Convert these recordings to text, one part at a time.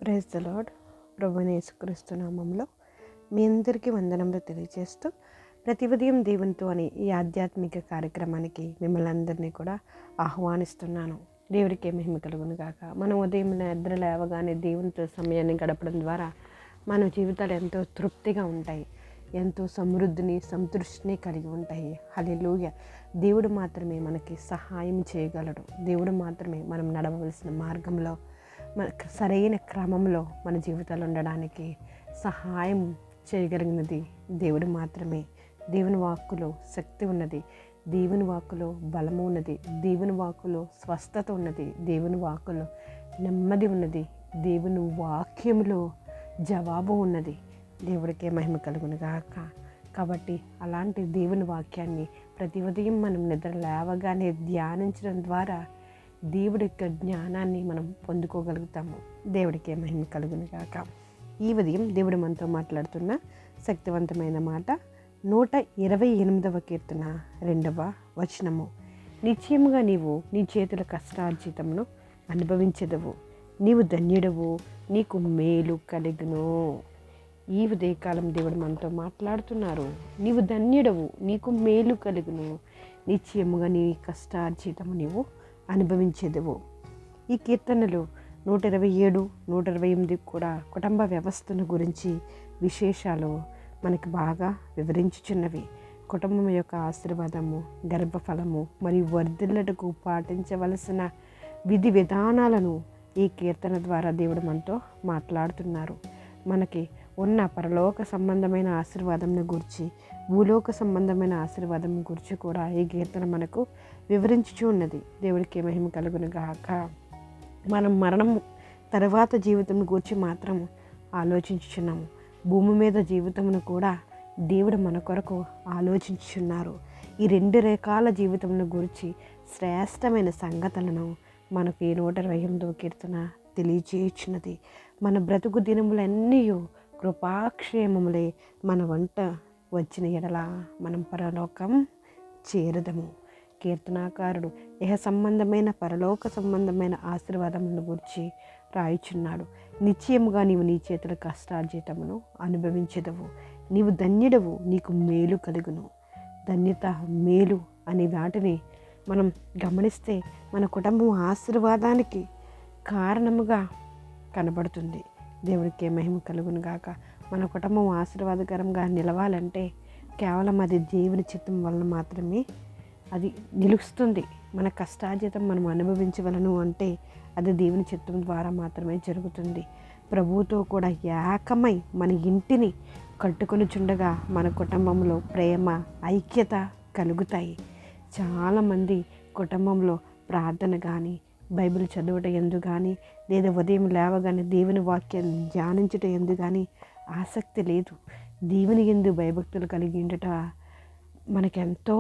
Praise the lord. ప్రభువైన యేసుక్రీస్తు నామంలో మీ అందరికీ వందనములు తెలియజేస్తూ ప్రతి ఉదయం దేవునితో అని ఈ ఆధ్యాత్మిక కార్యక్రమానికి మిమ్మల్ని అందరినీ కూడా ఆహ్వానిస్తున్నాను. దేవుడికే మహిమ కలుగును గాక. మనం ఉదయం నిద్ర లేవగానే దేవునితో సమయాన్ని గడపడం ద్వారా మన జీవితాలు ఎంతో తృప్తిగా ఉంటాయి, ఎంతో సమృద్ధిని సంతృష్టిని కలిగి ఉంటాయి. హల్లెలూయా. దేవుడు మాత్రమే మనకి సహాయం చేయగలడు. దేవుడు మాత్రమే మనం నడవవలసిన మార్గంలో మనకు సరైన క్రమంలో మన జీవితాలు ఉండడానికి సహాయం చేయగలిగినది దేవుడు మాత్రమే. దేవుని వాక్కులో శక్తి ఉన్నది, దేవుని వాక్కులో బలము ఉన్నది, దేవుని వాక్కులో స్వస్థత ఉన్నది, దేవుని వాక్కులో నెమ్మది ఉన్నది, దేవుని వాక్యములో జవాబు ఉన్నది. దేవుడికే మహిమ కలుగును గాక. కాబట్టి అలాంటి దేవుని వాక్యాన్ని ప్రతి ఉదయం మనం నిద్ర లేవగానే ధ్యానించడం ద్వారా దేవుడి యొక్క జ్ఞానాన్ని మనం పొందుకోగలుగుతాము. దేవుడికే మహిమ కలుగును గాక. ఈ ఉదయం దేవుడు మనతో మాట్లాడుతున్న శక్తివంతమైన మాట 128వ కీర్తన 2వ వచనము. నిశ్చయముగా నీవు నీ చేతుల కష్టార్జితమును అనుభవించెదవు, నీవు ధన్యుడవు, నీకు మేలు కలుగును. ఈ ఉదయకాలం దేవుడు మనతో మాట్లాడుతున్నారు. నీవు ధన్యుడవు, నీకు మేలు కలుగును, నిశ్చయముగా నీ కష్టార్జితము నీవు అనుభవించేదవు. ఈ కీర్తనలు 127, 128 కూడా కుటుంబ వ్యవస్థను గురించి విశేషాలు మనకి బాగా వివరించుచున్నవి. కుటుంబం యొక్క ఆశీర్వాదము, గర్భఫలము మరియు వర్ధిల్లటకు పాటించవలసిన విధి విధానాలను ఈ కీర్తన ద్వారా దేవుడు మనతో మాట్లాడుతున్నారు. మనకి ఉన్న పరలోక సంబంధమైన ఆశీర్వాదంను గురించి, భూలోక సంబంధమైన ఆశీర్వాదం గురించి కూడా ఈ కీర్తన మనకు వివరించుచూ ఉన్నది. దేవుడికి మహిమ కలుగును గాక. మనం మరణం తర్వాత జీవితం గురించి మాత్రం ఆలోచించుచున్నాము. భూమి మీద జీవితమును కూడా దేవుడు మన కొరకు ఆలోచించుచున్నారు. ఈ 2 రకాల జీవితమును గురించి శ్రేష్టమైన సంగతులను మనకు ఈ 128వ కీర్తన తెలియచేయుచున్నది. మన బ్రతుకు దినములన్నీ కృపాక్షేమములే మన వంట వచ్చిన ఎడల మనం పరలోకం చేరదము. కీర్తనాకారుడు ఇహ సంబంధమైన పరలోక సంబంధమైన ఆశీర్వాదములను గురించి రాయుచున్నాడు. నిశ్చయముగా నీవు నీ చేతుల కష్టార్జితమును అనుభవించెదవు, నీవు ధన్యుడవు, నీకు మేలు కలుగును. ధన్యత, మేలు అనే వాటిని మనం గమనిస్తే మన కుటుంబం ఆశీర్వాదానికి కారణముగా కనబడుతుంది. దేవుడికి మహిమ కలుగును గాక. మన కుటుంబం ఆశీర్వాదకరంగా నిలవాలంటే కేవలం అది దేవుని చిత్తం వలన మాత్రమే అది నిలుస్తుంది. మన కష్టార్జితం మనం అనుభవించవలను అంటే అది దేవుని చిత్తం ద్వారా మాత్రమే జరుగుతుంది. ప్రభువుతో కూడా ఏకమై మన ఇంటిని కట్టుకొని చుండగా మన కుటుంబంలో ప్రేమ, ఐక్యత కలుగుతాయి. చాలామంది కుటుంబంలో ప్రార్థన కానీ, బైబిల్ చదవటం ఎందు కానీ, లేదా ఉదయం లేవగానే దేవుని వాక్యం ధ్యానించటం ఎందు కానీ ఆసక్తి లేదు. దేవుని యందు భయభక్తులు కలిగి ఉండట మనకెంతో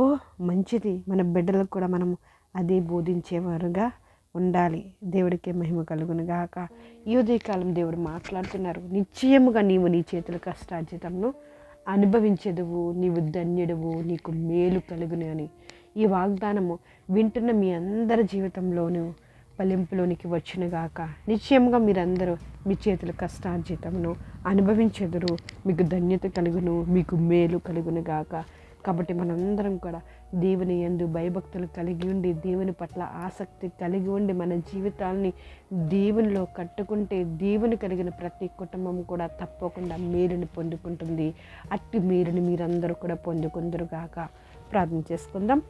మంచిది. మన బిడ్డలకు కూడా మనం అదే బోధించేవారుగా ఉండాలి. దేవుడికి మహిమ కలుగును గాక. ఈ ఉదయకాలం దేవుడు మాట్లాడుతున్నారు. నిశ్చయముగా నీవు నీ చేతుల కష్టార్జితమును అనుభవించెదవు, నీవు ధన్యుడవు, నీకు మేలు కలుగును అని ఈ వాగ్దానము వింటున్న మీ అందరి జీవితంలోనూ ఫలింపులోనికి వచ్చునుగాక. నిశ్చయంగా మీరందరూ మీ చేతుల కష్టార్జితమును అనుభవించెదరు, మీకు ధన్యత కలుగును, మీకు మేలు కలుగును గాక. కాబట్టి మనందరం కూడా దేవుని యందు భయభక్తులు కలిగి ఉండి, దేవుని పట్ల ఆసక్తి కలిగి ఉండి మన జీవితాలని దేవునిలో కట్టుకుంటే దేవుని కలిగిన ప్రతి కుటుంబం కూడా తప్పకుండా మేలుని పొందుకుంటుంది. అట్టి మేలుని మీరందరూ కూడా పొందుకుందరుగాక. ప్రార్థన చేసుకుందాం.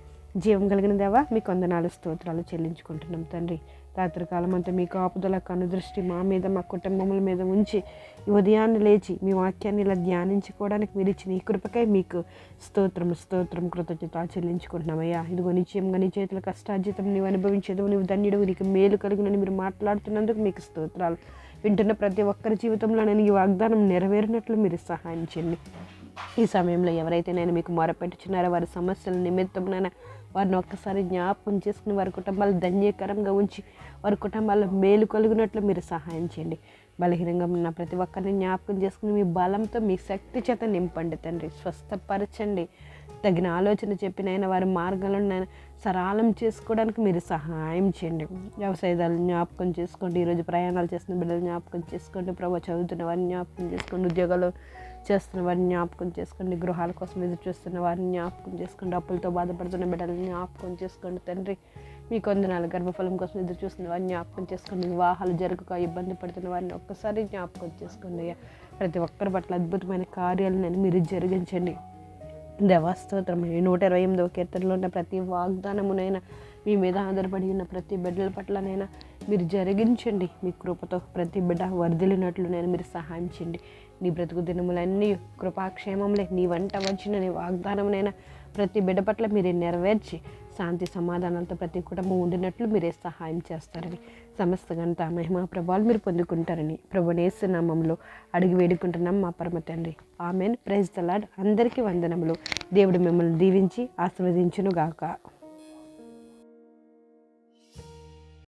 జీవం కలిగిన దేవా, మీకు వందనాలు, స్తోత్రాలు చెల్లించుకుంటున్నాం తండ్రి. రాత్రికాలం అంతా మీ కాపుదల కనుదృష్టి మా మీద, మా కుటుంబముల మీద ఉంచి ఈ ఉదయాన్నే లేచి మీ వాక్యాన్ని ఇలా ధ్యానించుకోవడానికి మీరు ఇచ్చిన ఈ కృపకై మీకు స్తోత్రం కృతజ్ఞత చెల్లించుకుంటున్నామయ్యా. ఇదిగో నిశ్చయంగా నీ చేతుల కష్టార్జితం నీవు అనుభవించేది, నీవు ధన్యుడు, నీకు మేలు కలుగునని మీరు మాట్లాడుతున్నందుకు మీకు స్తోత్రాలు. వింటున్న ప్రతి ఒక్కరి జీవితంలో నేను ఈ వాగ్దానం నెరవేరినట్లు మీరు సహాయం చేయండి. ఈ సమయంలో ఎవరైతే నేను మీకు మొరపెట్టుచున్నారో వారి సమస్యల నిమిత్తం వారిని ఒక్కసారి జ్ఞాపకం చేసుకుని వారి కుటుంబాలు ధన్యకరంగా ఉంచి వారి కుటుంబాల్లో మేలు కలుగునట్లు మీరు సహాయం చేయండి. బలహీనంగా ఉన్న ప్రతి ఒక్కరిని జ్ఞాపకం చేసుకుని మీ బలంతో, మీ శక్తి చేత నింపండి తండ్రి. స్వస్థపరచండి తగిన ఆలోచన చెప్పినైనా వారి మార్గాలను నేను సరళం చేసుకోవడానికి మీరు సహాయం చేయండి. వ్యవసాయదారులు జ్ఞాపకం చేసుకోండి. ఈరోజు ప్రయాణాలు చేస్తున్న బిడ్డలు జ్ఞాపకం చేసుకోండి. ప్రభు చదువుతున్న వారిని జ్ఞాపకం చేసుకోండి. ఉద్యోగాలు చేస్తున్న వారిని జ్ఞాపకం చేసుకోండి. గృహాల కోసం ఎదురు చూస్తున్న వారిని జ్ఞాపకం చేసుకోండి. అప్పులతో బాధపడుతున్న బిడ్డలను జ్ఞాపకం చేసుకోండి. తండ్రి మీకు వందనాలు. గర్భఫలం కోసం ఎదురు చూస్తున్న వారిని జ్ఞాపకం చేసుకోండి. వివాహాలు జరగక ఇబ్బంది పడుతున్న వారిని ఒక్కసారి జ్ఞాపకం చేసుకోండి అయ్యా. ప్రతి ఒక్కరి పట్ల అద్భుతమైన కార్యాలను మీరు జరిగించండి. దేవాస్తోత్రం. 128వ కీర్తనలో ఉన్న ప్రతి వాగ్దానమునైనా మీ మీద ఆధారపడి ఉన్న ప్రతి బిడ్డల పట్లనైనా మీరు జరిగించండి. మీ కృపతో ప్రతి బిడ్డ వర్ధిల్లినట్లు నేను మీరు సహాయం చేయండి. నీ బ్రతుకు దినములన్నీ కృపాక్షేమంలే నీ వంట వచ్చిన నీ వాగ్దానమునైనా ప్రతి బిడ్డ పట్ల మీరే నెరవేర్చి శాంతి సమాధానాలతో ప్రతి కుటుంబం ఉండినట్లు మీరే సహాయం చేస్తారని, సమస్త ఘనత మహిమ ప్రభావాలు మీరు పొందుకుంటారని ప్రభునేసు నామములో అడిగి వేడుకుంటున్నాం మా పరమ తండ్రి. ఆమెన్. Praise the lord. అందరికీ వందనములు. దేవుడు మిమ్మల్ని దీవించి ఆశీర్వదించును గాక.